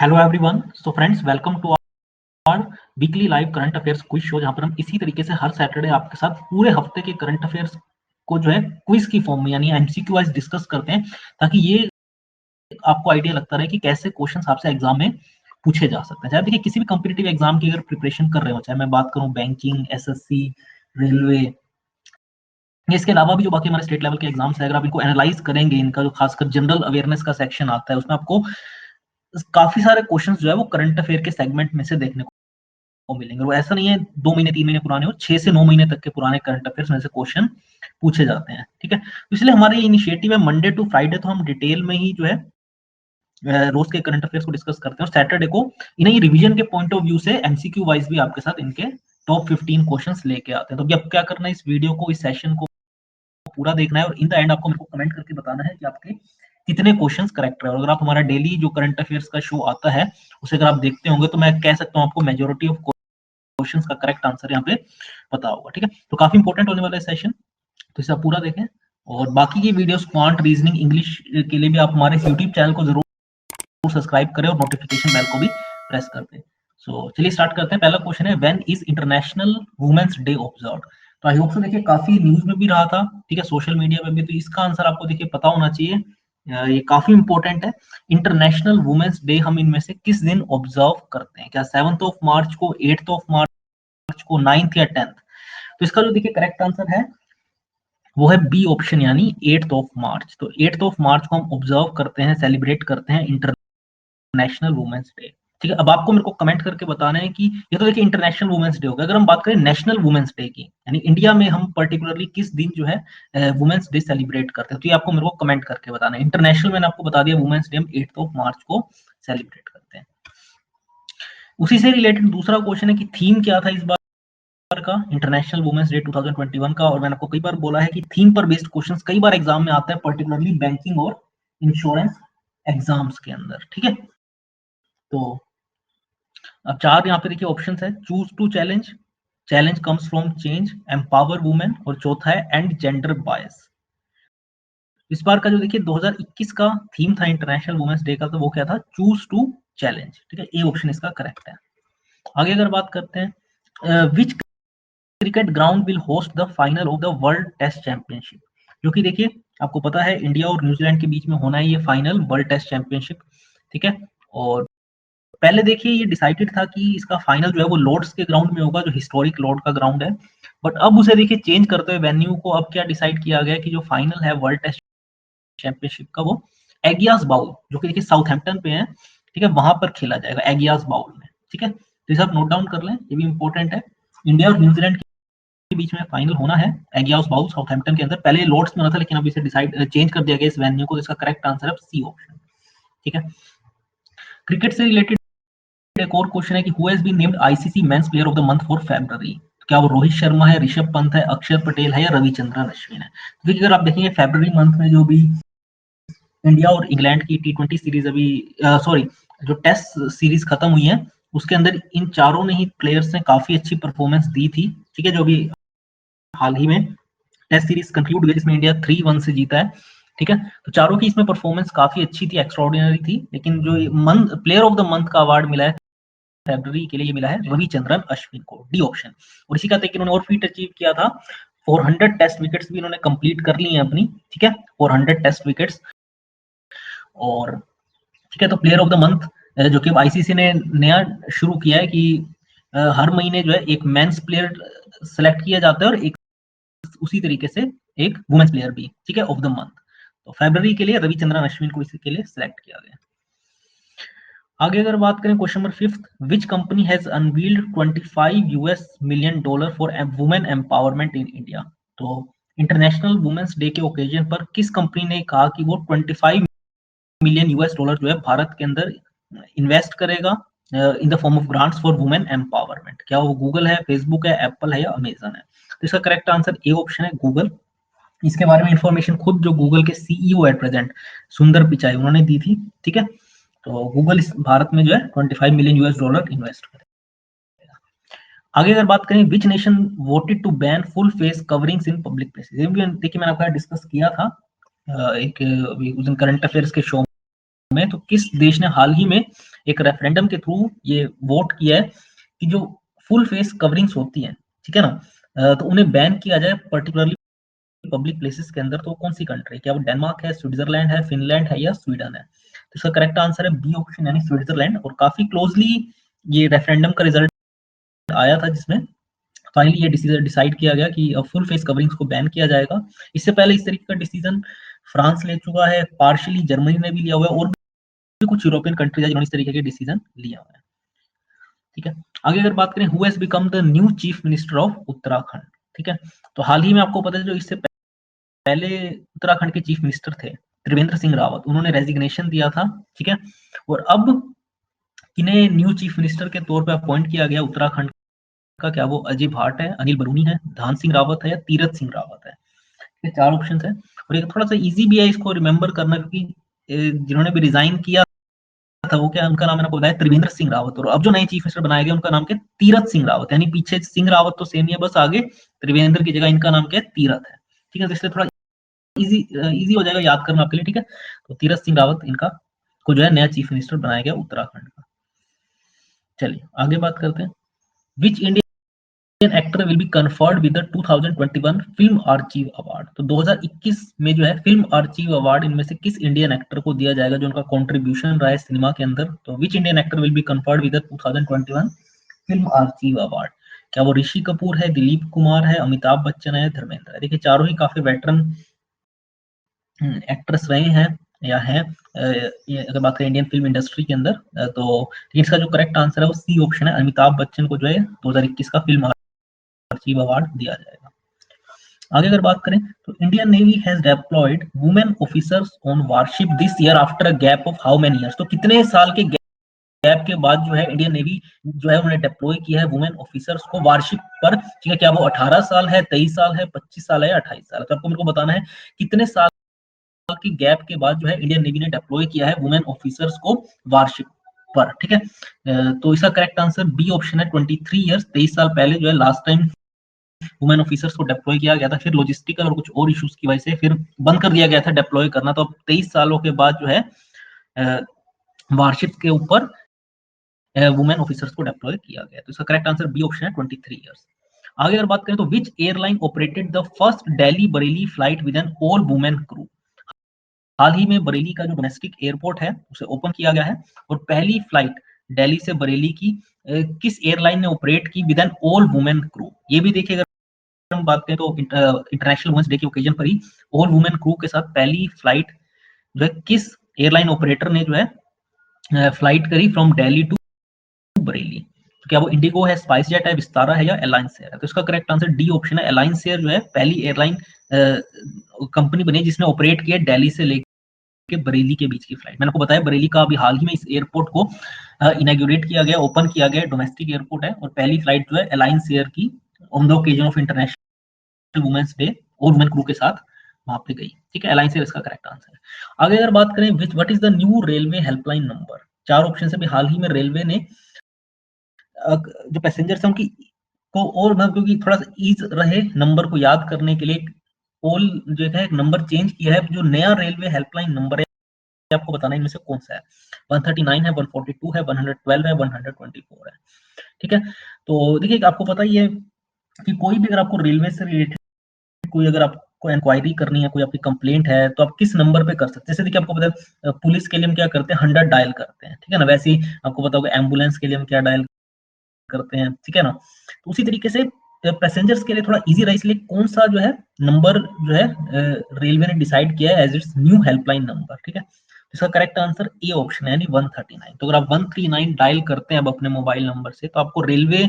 Hello everyone. So friends, welcome to our weekly live current affairs quiz show, जहां पर हम इसी तरीके से हर सैटरडे आपके साथ पूरे हफ्ते के करंट अफेयर्स को जो है क्विज की फॉर्म में यानी एमसीक्यू वाइज डिस्कस करते हैं, ताकि ये आपको आइडिया लगता रहे कि कैसे क्वेश्चंस आपसे एग्जाम में पूछे जा सकते हैं। चाहे देखिए किसी भी कॉम्पिटिटिव एग्जाम की अगर प्रिपरेशन कर रहे हो, चाहे मैं बात करूं बैंकिंग, एसएससी, रेलवे, इसके अलावा भी जो बाकी हमारे स्टेट लेवल के एग्जाम्स है, अगर आप इनको एनालाइज करेंगे, इनका जो खासकर जनरल अवेयरनेस का सेक्शन आता है, उसमें आपको काफी सारे क्वेश्चंस जो है वो करंट अफेयर के सेगमेंट में से देखने को मिलेंगे। वो ऐसा नहीं है 2 महीने 3 महीने पुराने हो, 6 से 9 महीने तक के पुराने करंट अफेयर्स में से क्वेश्चन पूछे जाते हैं। ठीक है, तो इसलिए हमारे ये इनिशिएटिव है मंडे टू फ्राइडे तो हम डिटेल में ही जो है रोज के करंट अफेयर्स को डिस्कस करते हैं, और सैटरडे को इन्हें रिवीजन के पॉइंट ऑफ व्यू से एमसीक्यू वाइज भी आपके साथ इनके टॉप 15 क्वेश्चंस लेके आते हैं। तो अभी आपको क्या करना है, इस वीडियो को, इस सेशन को पूरा देखना है, और इन द एंड आपको मेरे को कमेंट करके बताना है कि आपके कितने क्वेश्चंस करेक्ट रहे। और अगर आप हमारा डेली जो करंट अफेयर्स का शो आता है उसे अगर आप देखते होंगे, तो मैं कह सकता हूँ आपको मेजोरिटी ऑफ क्वेश्चंस का करेक्ट आंसर यहाँ पे पता होगा। ठीक है, तो काफी इंपॉर्टेंट होने वाला है सेशन, तो इसे आप पूरा देखें। और बाकी की वीडियोस क्वांट, रीजनिंग, इंग्लिश के लिए भी आप हमारे यूट्यूब चैनल को जरूर सब्सक्राइब करें और नोटिफिकेशन बेल को भी प्रेस कर दें। सो चलिए स्टार्ट करते हैं। पहला क्वेश्चन है, when is International Women's Day observed? तो आई होप सो देखिए काफी न्यूज में भी रहा था, ठीक है, सोशल मीडिया में भी, तो इसका आंसर आपको देखिए पता होना चाहिए। ये काफी इंपॉर्टेंट है। इंटरनेशनल वुमेन्स डे हम इनमें से किस दिन ऑब्जर्व करते हैं? क्या 7th ऑफ मार्च को, 8th ऑफ मार्च को, 9th या 10th? तो इसका जो देखिए करेक्ट आंसर है वो है बी ऑप्शन, यानी 8th ऑफ मार्च। तो 8th ऑफ मार्च को हम ऑब्जर्व करते हैं, सेलिब्रेट करते हैं इंटरनेशनल वुमेन्स डे। ठीक है, अब आपको मेरे को कमेंट करके बताना है कि ये तो देखिए इंटरनेशनल वुमेन्स डे हो गया, अगर हम बात करें नेशनल वुमेन्स डे की, यानी इंडिया में हम पर्टिकुलरली किस दिन जो है वुमेन्स डे सेलिब्रेट करते हैं, तो ये आपको मेरे को कमेंट करके बताना है। इंटरनेशनल मैंने आपको बता दिया, वुमेन्स डे हम 8th ऑफ मार्च को सेलिब्रेट करते हैं। उसी से रिलेटेड दूसरा क्वेश्चन है कि थीम क्या था इस बार का इंटरनेशनल वुमेन्स डे 2021 का। और मैंने आपको कई बार बोला है कि थीम पर बेस्ड क्वेश्चंस कई बार एग्जाम में आता है, पर्टिकुलरली बैंकिंग और इंश्योरेंस एग्जाम्स के अंदर। ठीक है, तो अब चार यहाँ पे देखिए ऑप्शन है, choose to challenge, challenge comes from change, empower women, और चौथा है एंड जेंडर बायस। इस बार का जो देखिए 2021 का थीम था इंटरनेशनल वुमेन्स डे का, तो वो क्या था? Choose to challenge. ठीक है, ए ऑप्शन इसका करेक्ट है। आगे अगर बात करते हैं, which cricket ground will host the final of the world test championship? जो कि देखिए आपको पता है इंडिया और न्यूजीलैंड के बीच में होना है ये फाइनल वर्ल्ड टेस्ट चैंपियनशिप। ठीक है, और पहले देखिए ये डिसाइडेड था कि इसका फाइनल जो है वो लॉर्ड्स के ग्राउंड में होगा, जो हिस्टोरिक लॉर्ड का ग्राउंड है। बट अब उसे देखिए चेंज करते हुए वेन्यू को अब क्या डिसाइड किया गया कि जो फाइनल है वर्ल्ड टेस्ट चैंपियनशिप का, वो एगियास बाउल, जो कि देखिए साउथहैम्पटन पे है, ठीक है, वहां पर खेला जाएगा, एगियास बाउल में। ठीक है, तो इसे आप नोट डाउन कर लें, ये भी इंपॉर्टेंट है। इंडिया और न्यूजीलैंड के बीच में फाइनल होना है एगियास बाउल साउथहैम्पटन के अंदर। पहले लॉर्ड्स में होना था, लेकिन अब इसे डिसाइड चेंज कर दिया गया इस वेन्यू को। इसका करेक्ट आंसर है सी ऑप्शन। ठीक है, क्रिकेट से रिलेटेड एक और क्वेश्चन है कि who has been named ICC men's player of the month for February? क्या वो रोहित शर्मा है, ऋषभ पंत है, अक्षर पटेल है, या रविचंद्रन अश्विन है? तो देखिए अगर आप देखेंगे फरवरी मंथ में जो भी इंडिया और इंग्लैंड की T20 सीरीज अभी, सॉरी, जो टेस्ट सीरीज खत्म हुई है, उसके अंदर इन चारों ने ही प्लेयर्स ने काफी अच्छी परफॉर्मेंस दी थी। ठीक है, जो भी हाल ही में टेस्ट सीरीज कंक्लूड हुई जिसमें इंडिया 3-1 से जीता है। ठीक है, तो चारों की इसमें परफॉर्मेंस काफी अच्छी थी, एक्स्ट्राऑर्डिनरी थी। लेकिन जो month player of the month का अवार्ड मिला है फरवरी के लिए, ये मिला है रविचंद्रन अश्विन को, डी ऑप्शन। और इसी का तक इन्होंने और फीट अचीव किया था, 400 टेस्ट विकेट्स भी इन्होंने कंप्लीट कर ली हैं अपनी। ठीक है, 400 टेस्ट विकेट्स। और ठीक है, तो प्लेयर ऑफ द मंथ जो कि आईसीसी ने नया शुरू किया है कि हर महीने जो है एक मेंस प्लेयर सेलेक्ट किया जाता है और एक उसी तरीके से एक वुमेन्स प्लेयर भी, ठीक है, ऑफ द मंथ। तो फरवरी के लिए रविचंद्रन अश्विन को इसी के लिए सिलेक्ट किया गया। आगे अगर बात करें question number 5, which company has unveiled 25 US million dollar for women empowerment in India? तो इंटरनेशनल वुमेन्स डे के ओकेजन पर किस कंपनी ने कहा कि वो 25 मिलियन US डॉलर जो है भारत के अंदर इन्वेस्ट करेगा in the form of grants for women empowerment? क्या वो गूगल है, फेसबुक है, एप्पल है, या अमेजन है? तो इसका करेक्ट आंसर ए ऑप्शन है, गूगल। इसके बारे में इंफॉर्मेशन खुद जो गूगल के सीईओ एट प्रेजेंट सुंदर पिचाई उन्होंने दी थी। ठीक है, तो गूगल इस भारत में जो है 25 मिलियन US डॉलर इन्वेस्ट करेगा। आगे अगर बात करें, which nation voted to ban full face coverings in public places? देखिए मैंने आपका डिस्कस किया था एक उस दिन करंट अफेयर्स के शो में, तो किस देश ने हाल ही में एक रेफरेंडम के थ्रू ये वोट किया है कि जो फुल फेस कवरिंग्स होती हैं, ठीक है ना, तो उन्हें बैन किया जाए पर्टिकुलरली पब्लिक प्लेसेस के अंदर। तो कौन सी कंट्री, क्या वो डेनमार्क है, स्विट्जरलैंड है, फिनलैंड है या स्वीडन है? तो इसका करेक्ट आंसर है बी ऑप्शन यानी स्विट्जरलैंड। और काफी क्लोजली ये रेफरेंडम का रिजल्ट आया था जिसमें फाइनली ये डिसीजन डिसाइड किया गया कि फुल फेस कवरिंग्स को बैन किया जाएगा। इससे पहले इस तरीके का डिसीजन फ्रांस ले चुका है, पार्शियली जर्मनी ने भी लिया हुआ है, और भी कुछ यूरोपियन कंट्रीज है जिन्होंने इस तरीके के डिसीजन लिया हुआ है। ठीक है, आगे अगर बात करें who has become the new chief minister of Uttarakhand. ठीक है, तो हाल ही में आपको पता है जो इससे पहले उत्तराखंड के चीफ मिनिस्टर थे त्रिवेंद्र सिंह रावत, उन्होंने रेजिग्नेशन दिया था। ठीक है, और अब किन्हें न्यू चीफ मिनिस्टर के तौर पे अपॉइंट किया गया उत्तराखंड का? क्या वो अजय भाट है, अनिल बरूनी है, धान सिंह रावत है या तीरथ सिंह रावत है? ये चार ऑप्शन है, और ये थोड़ा सा इजी भी है इसको रिमेम्बर करना, क्योंकि जिन्होंने भी रिजाइन किया था वो क्या, उनका नाम मैंने आपको बताया त्रिवेंद्र सिंह रावत, और अब जो नए चीफ मिनिस्टर बनाए गए उनका नाम क्या, तीरथ सिंह रावत। यानी पीछे सिंह रावत तो सेम ही है, बस आगे त्रिवेंद्र की जगह इनका नाम क्या है, तीरथ है। ठीक है, तो इसलिए थोड़ा इजी इजी हो जाएगा याद करना आपके लिए। ठीक है, तो तीरथ सिंह रावत इनका को जो है नया चीफ मिनिस्टर बनाया गया उत्तराखंड का। चलिए आगे बात करते हैं। Which Indian actor will be conferred with the 2021 film archive award. तो 2021 में जो है फिल्म आर्चीव अवार्ड इनमें से किस इंडियन एक्टर को दिया जाएगा जो उनका कंट्रीब्यूशन रहा है सिनेमा के अंदर? तो which Indian actor will be conferred with the 2021 film archive award? क्या वो ऋषि कपूर है, दिलीप कुमार है, अमिताभ बच्चन है, धर्मेंद्र है? देखिए चारों ही काफी वेटरन एक्ट्रेस रहे हैं या हैं, ये अगर बात करें इंडियन फिल्म इंडस्ट्री के अंदर, तो इसका जो करेक्ट आंसर है वो सी ऑप्शन है, अमिताभ बच्चन को जो है 2021 का फिल्म आर्चीव अवार्ड दिया जाएगा। आगे अगर बात करें तो Indian Navy has deployed women officers on warship this year after a gap of how many years. तो कितने साल के गैप के बाद जो है इंडियन नेवी जो है उन्होंने डिप्लॉय किया है वुमेन ऑफिसर्स को वारशिप पर? ठीक है, क्या वो 18 साल है, 23 साल है, 25 साल है या 28 साल है? तो आपको मेरे को बताना है कितने साल की गैप के बाद जो है इंडियन नेवी ने डिप्लॉय किया है वुमेन ऑफिसर्स को वारशिप पर। ठीक है, तो इसका करेक्ट आंसर बी ऑप्शन है 23 इयर्स। 23 साल पहले जो है लास्ट टाइम वुमेन ऑफिसर्स को डिप्लॉय किया गया था, फिर लॉजिस्टिकल और कुछ और इश्यूज की वजह से फिर बंद कर दिया गया था डिप्लॉय करना। तो अब 23 सालों के बाद जो है वारशिप के ऊपर वुमेन ऑफिसर्स को डिप्लॉय किया गया। तो इसका करेक्ट आंसर बी ऑप्शन है 23 इयर्स। आगे अगर बात करें तो which airline operated the first Delhi Bareilly flight with an all women crew? हाल ही में बरेली का जो डोमेस्टिक एयरपोर्ट है उसे ओपन किया गया है, और पहली फ्लाइट दिल्ली से बरेली की किस एयरलाइन ने ऑपरेट की with an all women crew? ये भी देखिए अगर हम बात करें तो इंटरनेशनल वुमेन्स डे के ओकेजन पर ही ऑल वुमेन क्रू के साथ पहली फ्लाइट जो है किस एयरलाइन ऑपरेटर ने जो है फ्लाइट करी फ्रॉम दिल्ली टू बरेली? तो क्या वो इंडिगो है, स्पाइस जेट है, विस्तारा है या अलायंस एयर है? तो इसका करेक्ट आंसर डी ऑप्शन है, अलायंस एयर जो है पहली एयरलाइन कंपनी बनी जिसने ऑपरेट किया दिल्ली से लेकर बरेली के बीच की फ्लाइट। मैंने आपको बताया बरेली का अभी हाल ही में इस एयरपोर्ट को इनॉग्रेट किया गया, ओपन किया गया, डोमेस्टिक एयरपोर्ट है, और पहली फ्लाइट जो है अलायंस एयर की on the occasion of International Women's Day और वुमेन क्रू के साथ वहां पे गई। ठीक है, अलायंस एयर इसका करेक्ट आंसर है। आगे अगर बात करें what is the new railway helpline number? चार ऑप्शन से भी हाल ही में रेलवे ने जो पैसेंजर्स हैं उनकी को और मतलब क्योंकि थोड़ा सा ईज रहे नंबर को याद करने के लिए ऑल जो है नंबर चेंज किया है। जो नया रेलवे हेल्पलाइन नंबर है आपको बताना है इनमें से कौन सा है। 139 है, 142 है, 112 है, 124 है। ठीक है, तो देखिए आपको पता ही है कि कोई भी अगर आपको रेलवे से रिलेटेड कोई अगर आपको इंक्वायरी करनी है, कोई आपकी कंप्लेंट है, तो आप किस नंबर पे कर सकते हैं। जैसे देखिए आपको पता है पुलिस के लिए हम क्या करते हैं, 100 डायल करते हैं, ठीक है ना। वैसे ही आपको पता होगा एम्बुलेंस के लिए हम क्या डायल करते हैं, ठीक है ना। तो उसी तरीके से पैसेंजर्स के लिए थोड़ा इजी रहा, इसलिए कौन सा जो है नंबर जो है रेलवे ने डिसाइड किया है as its new helpline number. ठीक है, इसका करेक्ट आंसर ए ऑप्शन है यानी 139। तो अगर आप 139 डायल करते हैं अब अपने मोबाइल नंबर से, तो आपको रेलवे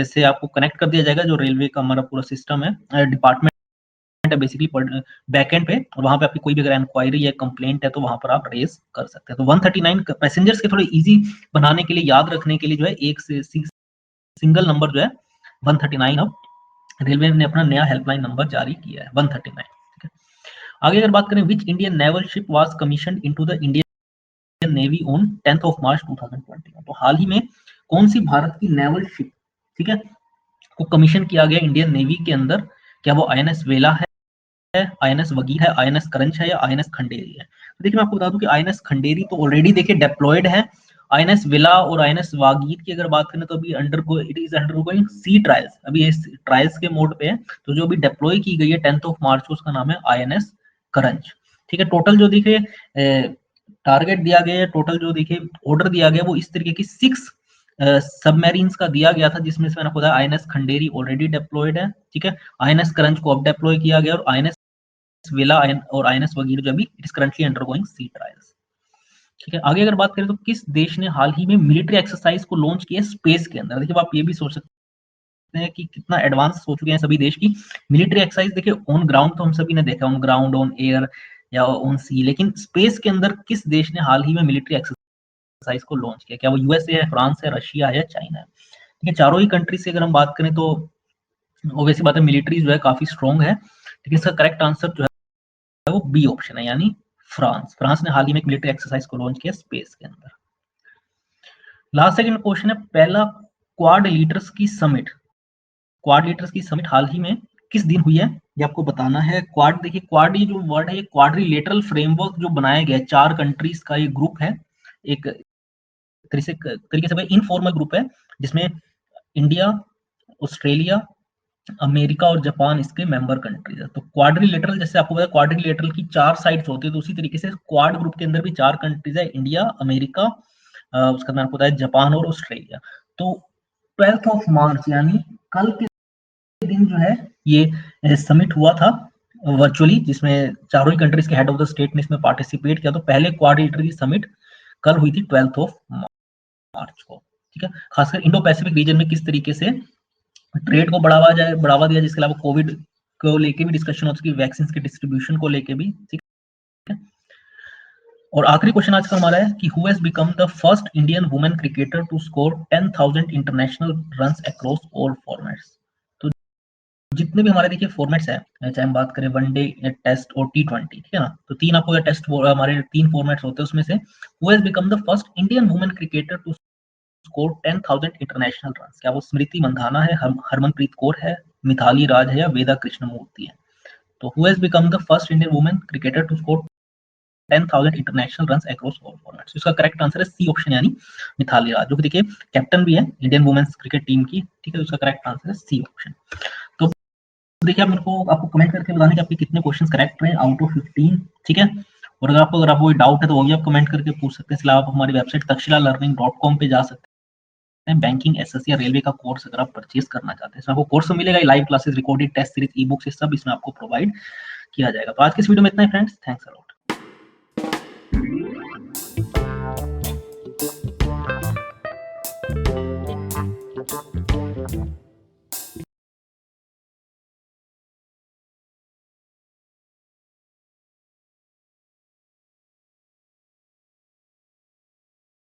से आपको कनेक्ट कर दिया जाएगा। जो रेलवे का हमारा पूरा सिस्टम है, डिपार्टमेंट है बेसिकली बैकएंड पे, और वहां पे आपकी कोई भी अगर इंक्वायरी या कंप्लेंट है तो वहां पर आप रेज कर सकते हैं। तो 139 पैसेंजर्स के थोड़े इजी बनाने के लिए, याद रखने के लिए जो है एक से सिंगल नंबर जो है 139 अब रेलवे ने अपना नया हेल्पलाइन नंबर जारी किया है 139। ठीक है, आगे अगर बात करें which Indian naval ship was commissioned into the Indian navy on 10th of March 2021। तो हाल ही में कौन सी भारत की नेवल शिप, ठीक है, को कमीशन किया गया इंडियन नेवी के अंदर? क्या वो आईएनएस वेला है, है, आईएनएस वगीर है, आईएनएस करंज है या आईएनएस खंडेरी है। तो देखिए मैं आपको बता दूं कि आईएनएस खंडेरी तो ऑलरेडी देखिए डिप्लॉयड है। आईएनएस विला और आईएनएस वागीर की अगर बात करें तो अभी it is undergoing sea trials, अभी ये ट्रायल्स के मोड पे है। तो जो अभी डिप्लॉय की गई है 10 मार्च को, उसका नाम है आईएनएस करंज। ठीक है, टोटल जो देखिए टारगेट दिया गया है, टोटल जो देखिए ऑर्डर दिया गया वो इस तरीके की 6 सबमरीन्स का दिया गया था, जिसमें से मैंने आपको बताया आईएनएस खंडेरी ऑलरेडी डिप्लॉयड है। ठीक है, आईएनएस करंज को अब डिप्लॉय किया गया और आईएनएस विला और आईएनएस वगैरह जो अभी it is currently undergoing sea trials. ठीक है, आगे अगर बात करें तो किस देश ने हाल ही में मिलिट्री एक्सरसाइज को लॉन्च किया स्पेस के अंदर। देखिए आप ये भी सोच सकते हैं कि कितना एडवांस हो चुके हैं सभी देश की मिलिट्री एक्सरसाइज। देखिए ऑन ग्राउंड तो हम सभी ने देखा, ऑन ग्राउंड, ऑन एयर या ऑन सी, लेकिन स्पेस के अंदर किस देश ने हाल ही में मिलिट्री एक्सरसाइज को लॉन्च किया? क्या वो यूएसए है, फ्रांस है, रशिया है या चाइना है? ठीक है, चारों ही कंट्री से अगर हम बात करें तो ऑब्वियसली बात है मिलिट्री जो है काफी स्ट्रॉन्ग है, लेकिन इसका करेक्ट आंसर जो है वो बी ऑप्शन है, यानी फ्रांस। फ्रांस ने हाल ही में एक मिलिट्री एक्सरसाइज को लॉन्च किया स्पेस के अंदर। लास्ट सेकंड क्वेश्चन है, पहला क्वाड लीडर्स की समिट, क्वाड लीडर्स की समिट हाल ही में किस दिन हुई है, ये आपको बताना है। क्वाड, देखिए क्वाड ये जो वर्ड है, ये क्वाड्रिलेटरल फ्रेमवर्क जो बनाया गया है, 4 कंट्रीज का ये ग्रुप है, एक तरीके से इनफॉर्मल ग्रुप है, जिसमें इंडिया, ऑस्ट्रेलिया, अमेरिका और जापान इसके मेंबर कंट्रीज है। तो क्वाड्रिलेटरल, जैसे आपको पता है क्वाड्रिलेटरल की 4 साइड्स होती है, तो उसी तरीके से क्वाड ग्रुप के अंदर भी 4 कंट्रीज है, इंडिया, अमेरिका, उसका नाम होता है जापान और ऑस्ट्रेलिया। तो 12 मार्च यानी कल के दिन जो है ये समिट हुआ था वर्चुअली, जिसमें चारों ही कंट्रीज के हेड ऑफ द स्टेट ने इसमें पार्टिसिपेट किया। तो पहले क्वाड्रिलेटरल की समिट कल हुई थी 12 मार्च को। ठीक है, खासकर इंडो पैसिफिक रीजन में किस तरीके से ट्रेड को बढ़ावा दिया, जिसके अलावा कोविड को लेके भी डिस्कशन हो सकी, वैक्सीन के डिस्ट्रीब्यूशन को लेके भी। ठीक है, और आखिरी क्वेश्चन आज का हमारा है कि who has become the first Indian women cricketer to score 10,000 international runs across all formats. तो जितने भी हमारे देखिए फॉर्मेट्स है, चाहे हम बात करें वनडे, टेस्ट और T20, ठीक है ना, तो 3 आपको टेस्ट हमारे 3 फॉर्मेट्स होते हैं, उसमें से who has become the first Indian women cricketer to score 10,000 international run? क्या वो स्मृति मंधाना है, हरमनप्रीत कौर है, मिथाली राज है या वेदा कृष्णमूर्ति है? तो who has become the first Indian women cricketer to score 10,000 international runs across all formats? इसका करेक्ट आंसर है सी ऑप्शन, यानी मिथाली राज, जो कि देखिए कैप्टन भी है इंडियन वुमेन्स क्रिकेट टीम की। ठीक है, उसका करेक्ट आंसर है सी ऑप्शन। तो देखिए आप मेरे को आपको कमेंट करके बताने कि आपके कितने क्वेश्चंस करेक्ट रहे आउट ऑफ 15। ठीक है, और अगर आपको कोई डाउट है तो वो भी आप कमेंट करके पूछ सकते हैं। इसलिए आप हमारी वेबसाइट takshilalearning.com पे जा सकते हैं। बैंकिंग, एसएससी या रेलवे का कोर्स अगर आप परचेज करना चाहते हैं, इसमें आपको कोर्स मिलेगा, live classes, recorded test series, e books, ये सब इसमें आपको प्रोवाइड किया जाएगा। तो आज के इस वीडियो में इतना ही फ्रेंड्स, थैंक्स अ लॉट।